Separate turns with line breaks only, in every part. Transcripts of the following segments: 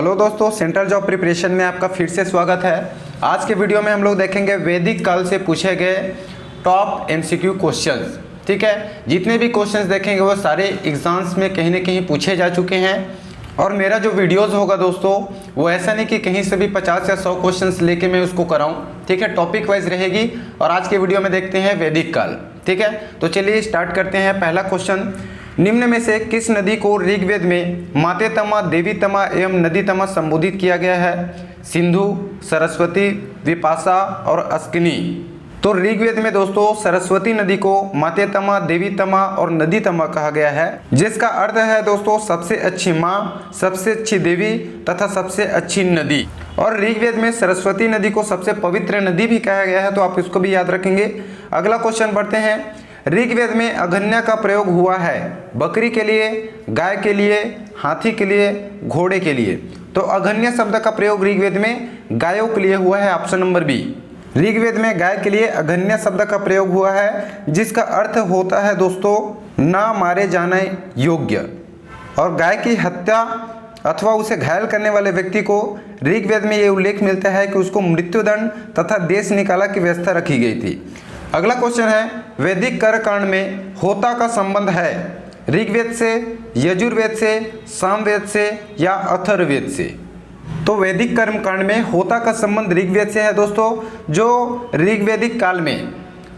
Hello दोस्तों, central job preparation में आपका फिर से स्वागत है। आज के वीडियो में हम लोग देखेंगे वैदिक काल से पूछे गए टॉप एमसीक्यू क्वेश्चंस। ठीक है, जितने भी क्वेश्चंस देखेंगे वो सारे एग्जाम्स में कहीं ना कहीं पूछे जा चुके हैं। और मेरा जो वीडियोस होगा दोस्तों वो ऐसा नहीं कि कहीं से भी 50 या 100 क्वेश्चंस लेके मैं उसको कराऊं। ठीक है, टॉपिक वाइज रहेगी। और आज के वीडियो में देखते हैं वैदिक काल। ठीक है, तो चलिए स्टार्ट करते हैं। पहला क्वेश्चन, निम्न में से किस नदी को ऋग्वेद में माते तमा, देवी तमा एवं नदी तमा संबोधित किया गया है? सिंधु, सरस्वती, विपाशा और अस्किनी। तो ऋग्वेद में दोस्तों सरस्वती नदी को माते तमा, देवी तमा और नदी तमा कहा गया है, जिसका अर्थ है दोस्तों सबसे अच्छी माँ, सबसे अच्छी देवी तथा सबसे अच्छी नदी। और ऋग्वेद में सरस्वती नदी को सबसे पवित्र नदी भी कहा गया है, तो आप इसको भी याद रखेंगे। अगला क्वेश्चन बढ़ते हैं। ऋग्वेद में अघन्या का प्रयोग हुआ है बकरी के लिए, गाय के लिए, हाथी के लिए, घोड़े के लिए। तो अघन्या शब्द का प्रयोग ऋग्वेद में गायों के लिए हुआ है, ऑप्शन नंबर बी। ऋग्वेद में गाय के लिए अघन्या शब्द का प्रयोग हुआ है, जिसका अर्थ होता है दोस्तों ना मारे जाने योग्य। और गाय की हत्या अथवा उसे घायल करने वाले व्यक्ति को ऋग्वेद में ये उल्लेख मिलता है कि उसको मृत्युदंड तथा देश निकाला की व्यवस्था रखी गई थी। अगला क्वेश्चन है, वैदिक कर्मकांड में होता का संबंध है ऋग्वेद से, यजुर्वेद से, सामवेद से या अथर्ववेद से? तो वैदिक कर्मकांड में होता का संबंध ऋग्वेद से है दोस्तों। जो ऋग्वेदिक काल में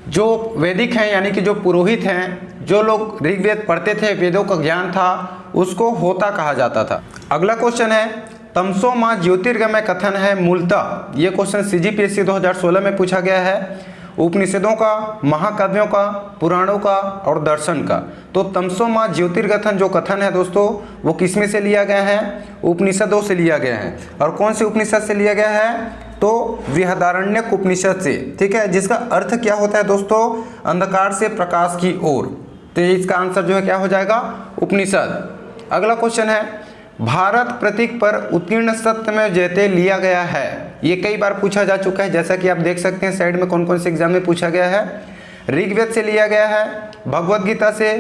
जो वैदिक हैं यानी कि जो पुरोहित हैं, जो लोग ऋग्वेद पढ़ते थे, वेदों का ज्ञान था, उसको होता कहा जाता था। अगला क्वेश्चन है, तमसो मां ज्योतिर्गमय कथन है मूलतः। ये क्वेश्चन सीजीपीएससी 2016 में पूछा गया है। उपनिषदों का, महाकाव्यों का, पुराणों का और दर्शन का। तो तमसो मां ज्योतिर्गथन जो कथन है दोस्तों वो किसमें से लिया गया है? उपनिषदों से लिया गया है। और कौन से उपनिषद से लिया गया है? तो बृहदारण्यक उपनिषद से। ठीक है, जिसका अर्थ क्या होता है दोस्तों? अंधकार से प्रकाश की ओर। तो इसका आंसर जो है क्या हो जाएगा? उपनिषद। अगला क्वेश्चन है, भारत प्रतीक पर उत्कीर्ण सत्यमेव जयते लिया गया है। ये कई बार पूछा जा चुका है, जैसा कि आप देख सकते हैं साइड में कौन कौन से एग्जाम में पूछा गया है। ऋग्वेद से लिया गया है, भगवद गीता से,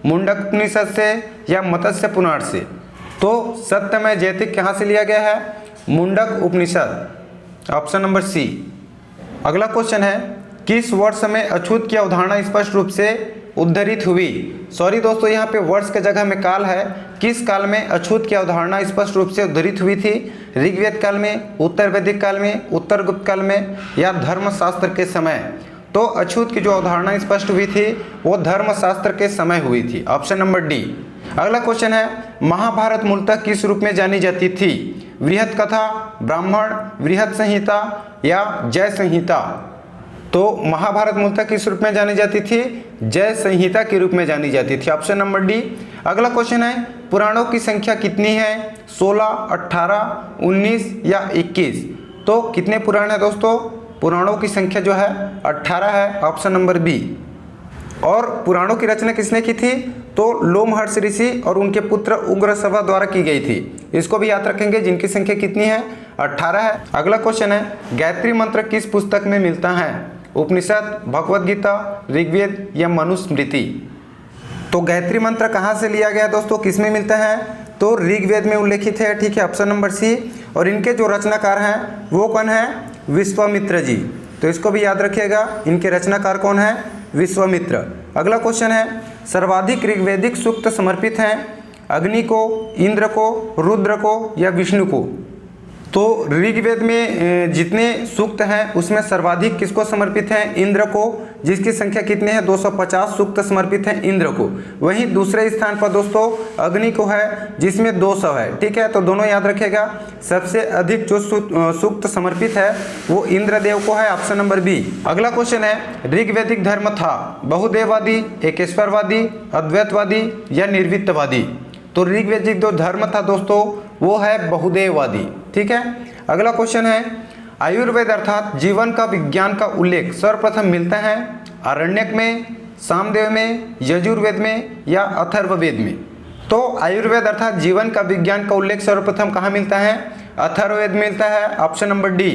मुंडक उपनिषद से या मत्स्य पुराण से? तो सत्यमेव जयते कहाँ से लिया गया है? मुंडक उपनिषद, ऑप्शन नंबर सी। अगला क्वेश्चन है, किस वर्ष में अछूत की अवधारणा स्पष्ट रूप से उद्धरित हुई? सॉरी दोस्तों, यहाँ पे वर्ष के जगह में काल है। किस काल में अछूत की अवधारणा स्पष्ट रूप से उद्धरित हुई थी? ऋग्वेद काल में, उत्तर वैदिक काल में, उत्तर गुप्त काल में या धर्मशास्त्र के समय? तो अछूत की जो अवधारणा स्पष्ट हुई थी वो धर्मशास्त्र के समय हुई थी, ऑप्शन नंबर डी। अगला क्वेश्चन है, महाभारत मूलतः किस रूप में जानी जाती थी? बृहत कथा, ब्राह्मण, बृहत संहिता या जय संहिता? तो महाभारत मूलतः किस रूप में जानी जाती थी? जय संहिता के रूप में जानी जाती थी, ऑप्शन नंबर डी। अगला क्वेश्चन है, पुराणों की संख्या कितनी है? 16, 18, 19 या 21? तो कितने पुराण है दोस्तों? पुराणों की संख्या जो है 18 है, ऑप्शन नंबर बी। और पुराणों की रचना किसने की थी? तो लोमहर्ष ऋषि और उनके पुत्र उग्रसभा द्वारा की गई थी। इसको भी याद रखेंगे, जिनकी संख्या कितनी है? 18 है। अगला क्वेश्चन है, गायत्री मंत्र किस पुस्तक में मिलता है? उपनिषद, भगवद गीता, ऋग्वेद या मनुस्मृति? तो गायत्री मंत्र कहाँ से लिया गया दोस्तों, किस में मिलता है? तो ऋग्वेद में उल्लेखित है। ठीक है, ऑप्शन नंबर सी। और इनके जो रचनाकार हैं वो कौन है? विश्वामित्र जी। तो इसको भी याद रखिएगा, इनके रचनाकार कौन है? विश्वामित्र। अगला क्वेश्चन है, सर्वाधिक ऋग्वेदिक सूक्त समर्पित हैं अग्नि को, इंद्र को, रुद्र को या विष्णु को? तो ऋग्वेद में जितने सूक्त हैं उसमें सर्वाधिक किसको समर्पित हैं? इंद्र को, जिसकी संख्या कितनी है? 250 सूक्त समर्पित हैं इंद्र को। वहीं दूसरे स्थान पर दोस्तों अग्नि को है, जिसमें 200 है। ठीक है, तो दोनों याद रखेगा। सबसे अधिक जो सूक्त समर्पित है वो इंद्रदेव को है, ऑप्शन नंबर बी। अगला क्वेश्चन है, ऋग्वेदिक धर्म था बहुदेववादी, एकेश्वरवादी, अद्वैतवादी या निर्वित्तवादी? तो ऋग्वेदिक जो धर्म था दोस्तों वो है बहुदेववादी। ठीक है। अगला क्वेश्चन है, आयुर्वेद अर्थात जीवन का विज्ञान का उल्लेख सर्वप्रथम मिलता है आरण्यक में, सामवेद में, यजुर्वेद में या अथर्ववेद में? तो आयुर्वेद अर्थात जीवन का विज्ञान का उल्लेख सर्वप्रथम कहाँ मिलता है? अथर्ववेद मिलता है, ऑप्शन नंबर डी।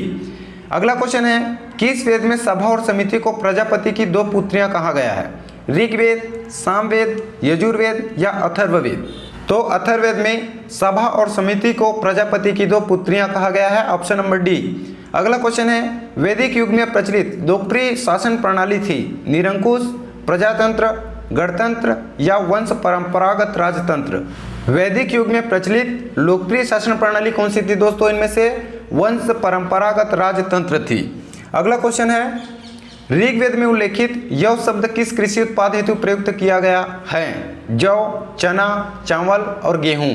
अगला क्वेश्चन है, किस वेद में सभा और समिति को प्रजापति की 2 पुत्रियां कहा गया है? ऋग्वेद, सामवेद, यजुर्वेद या अथर्ववेद? तो अथर्ववेद में सभा और समिति को प्रजापति की 2 पुत्रियां कहा गया है, ऑप्शन नंबर डी। अगला क्वेश्चन है, वैदिक युग में प्रचलित लोकप्रिय शासन प्रणाली थी निरंकुश, प्रजातंत्र, गणतंत्र या वंश परंपरागत राजतंत्र। वैदिक युग में प्रचलित लोकप्रिय शासन प्रणाली कौन सी थी दोस्तों? इनमें से वंश परंपरागत राजतंत्र थी। अगला क्वेश्चन है, ऋग्वेद में उल्लेखित यव शब्द किस कृषि उत्पाद हेतु प्रयुक्त किया गया है? जौ, चना, चावल और गेहूं।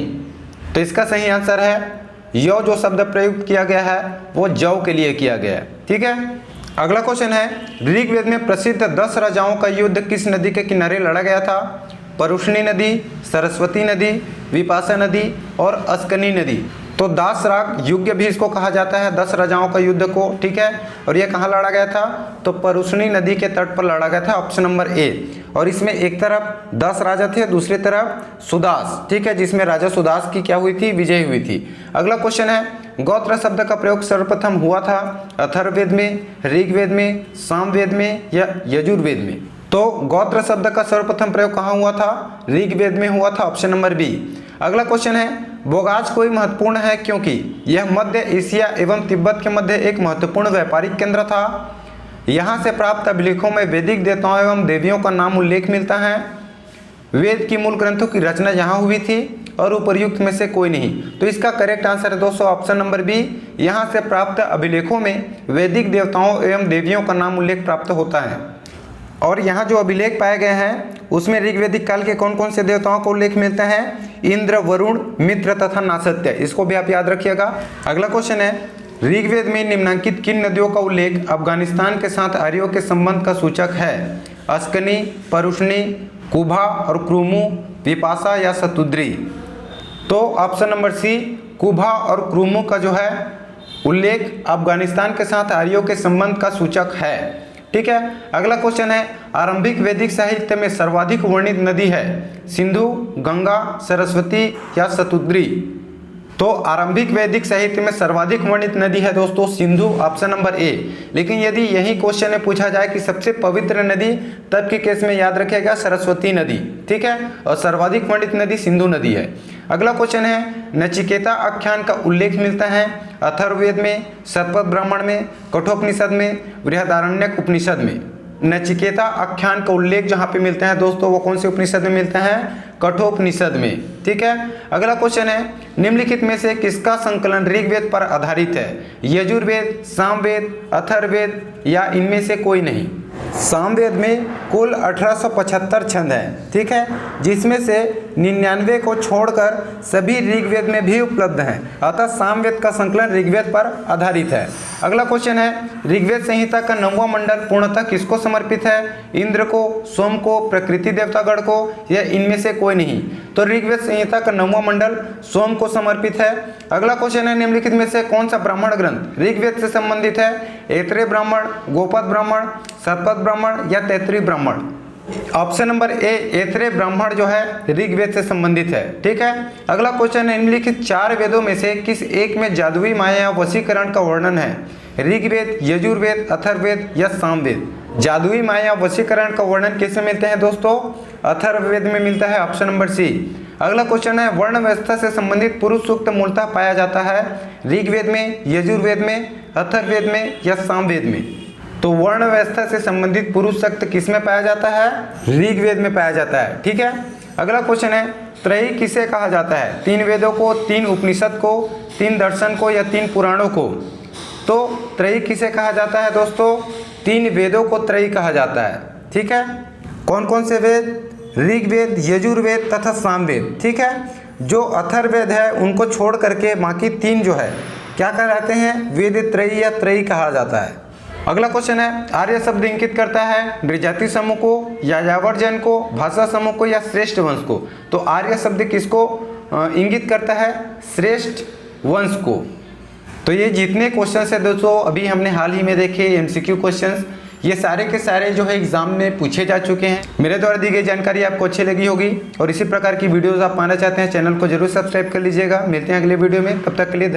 तो इसका सही आंसर है यव जो शब्द प्रयुक्त किया गया है वो जौ के लिए किया गया है। ठीक है। अगला क्वेश्चन है, ऋग्वेद में प्रसिद्ध 10 राजाओं का युद्ध किस नदी के किनारे लड़ा गया था? परुष्णी नदी, सरस्वती नदी, विपाशा नदी और अस्कनी नदी। तो दासराग युग भी इसको कहा जाता है, 10 राजाओं का युद्ध को। ठीक है। और ये कहाँ लड़ा गया था? तो परुष्णी नदी के तट पर लड़ा गया था, ऑप्शन नंबर ए। और इसमें एक तरफ 10 राजा थे, दूसरी तरफ सुदास। ठीक है, जिसमें राजा सुदास की क्या हुई थी? विजय हुई थी। अगला क्वेश्चन है, गोत्र शब्द का प्रयोग सर्वप्रथम हुआ था अथर्ववेद में, ऋग्वेद में, सामवेद में या यजुर्वेद में? तो गोत्र शब्द का सर्वप्रथम प्रयोग कहाँ हुआ था? ऋग्वेद में हुआ था, ऑप्शन नंबर बी। अगला क्वेश्चन है, बोगाज कोई महत्वपूर्ण है क्योंकि यह मध्य एशिया एवं तिब्बत के मध्य एक महत्वपूर्ण व्यापारिक केंद्र था। यहाँ से प्राप्त अभिलेखों में वैदिक देवताओं एवं देवियों का नाम उल्लेख मिलता है। वेद की मूल ग्रंथों की रचना यहाँ हुई थी और उपर्युक्त में से कोई नहीं। तो इसका करेक्ट आंसर है दोस्तों ऑप्शन नंबर बी। यहाँ से प्राप्त अभिलेखों में वैदिक देवताओं एवं देवियों का नाम उल्लेख प्राप्त होता है। और यहाँ जो अभिलेख पाए गए हैं उसमें ऋग्वेदिक काल के कौन कौन से देवताओं को उल्लेख मिलता है? इंद्र, वरुण, मित्र तथा नासत्य। इसको भी आप याद रखिएगा। अगला क्वेश्चन है, ऋग्वेद में निम्नलिखित किन नदियों का उल्लेख अफगानिस्तान के साथ आर्यों के संबंध का सूचक है? अस्कनी, परुष्णी, कुभा और क्रुमु, विपाशा या शतुद्री? तो ऑप्शन नंबर सी, कुभा और क्रुमु का जो है उल्लेख अफगानिस्तान के साथ आर्यों के संबंध का सूचक है। ठीक है। अगला क्वेश्चन है, आरंभिक वैदिक साहित्य में सर्वाधिक वर्णित नदी है सिंधु, गंगा, सरस्वती या शतुद्री? तो आरंभिक वैदिक साहित्य में सर्वाधिक वर्णित नदी है दोस्तों सिंधु, ऑप्शन नंबर ए। लेकिन यदि यही क्वेश्चन में पूछा जाए कि सबसे पवित्र नदी, तब के केस में याद रखेगा सरस्वती नदी। ठीक है। और सर्वाधिक वर्णित नदी सिंधु नदी है। अगला क्वेश्चन है, नचिकेता आख्यान का उल्लेख मिलता है अथर्ववेद में, शतपथ ब्राह्मण में, कठोपनिषद में, बृहदारण्यक उपनिषद में? नचिकेता आख्यान का उल्लेख जहाँ पे मिलता है दोस्तों वो कौन से उपनिषद में मिलता है? कठोपनिषद में। ठीक है। अगला क्वेश्चन है, निम्नलिखित में से किसका संकलन ऋग्वेद पर आधारित है? यजुर्वेद, सामवेद, अथर्ववेद या इनमें से कोई नहीं? सामवेद में कुल 1875 छंद हैं। ठीक है, जिसमें से 99 को छोड़कर सभी ऋग्वेद में भी उपलब्ध हैं। अतः सामवेद का संकलन ऋग्वेद पर आधारित है। अगला क्वेश्चन है, ऋग्वेद संहिता का 9वां मंडल पूर्णतः किसको समर्पित है? इंद्र को, सोम को, प्रकृति देवतागण को या इनमें से कोई नहीं? तो ऋग्वेद संहिता का 9वां मंडल सोम को समर्पित है। अगला क्वेश्चन है, निम्नलिखित में से कौन सा ब्राह्मण ग्रंथ ऋग्वेद से संबंधित है? ऐत्रेय ब्राह्मण, गोपद ब्राह्मण, शतपथ ब्राह्मण या तैत्तिरीय ब्राह्मण? ऑप्शन नंबर ए, ऐत्रेय ब्राह्मण जो है ऋग्वेद से संबंधित है। ठीक है। अगला क्वेश्चन है, निम्नलिखित 4 वेदों में से किस एक में जादुई माया या वशीकरण का वर्णन है? ऋग्वेद, यजुर्वेद, अथर्ववेद या सामवेद? जादुई माया वशीकरण का वर्णन किसमें मिलते हैं दोस्तों? अथर्ववेद में मिलता है, ऑप्शन नंबर सी। अगला क्वेश्चन है, वर्ण व्यवस्था से संबंधित पुरुष सूक्त मूलतः पाया जाता है ऋग्वेद में, यजुर्वेद में, अथर्ववेद में या सामवेद में? तो वर्ण व्यवस्था से संबंधित पुरुष सूक्त किस में पाया जाता है? ऋग्वेद में पाया जाता है। ठीक है। अगला क्वेश्चन है, त्रयी किसे कहा जाता है? 3 वेदों को, 3 उपनिषद को, 3 दर्शन को या 3 पुराणों को? तो त्रयी किसे कहा जाता है दोस्तों? 3 वेदों को त्रयी कहा जाता है। ठीक है। कौन कौन से वेद? ऋग्वेद, यजुर्वेद तथा सामवेद। ठीक है। जो अथर्ववेद है उनको छोड़ करके बाकी 3 जो है क्या कहलाते हैं? वेद त्रयी या त्रयी कहा जाता है। अगला क्वेश्चन है, आर्य शब्द इंगित करता है नृजाति समूह को, यायावर जन को, भाषा समूह को या श्रेष्ठ वंश को? तो आर्य शब्द किसको इंगित करता है? श्रेष्ठ वंश को। तो ये जितने क्वेश्चन है दोस्तों अभी हमने हाल ही में देखे एमसीक्यू क्वेश्चंस, ये सारे के सारे जो है एग्जाम में पूछे जा चुके हैं। मेरे द्वारा दी गई जानकारी आपको अच्छी लगी होगी और इसी प्रकार की वीडियोस आप पाना चाहते हैं चैनल को जरूर सब्सक्राइब कर लीजिएगा। मिलते हैं अगले वीडियो में, तब तक के लिए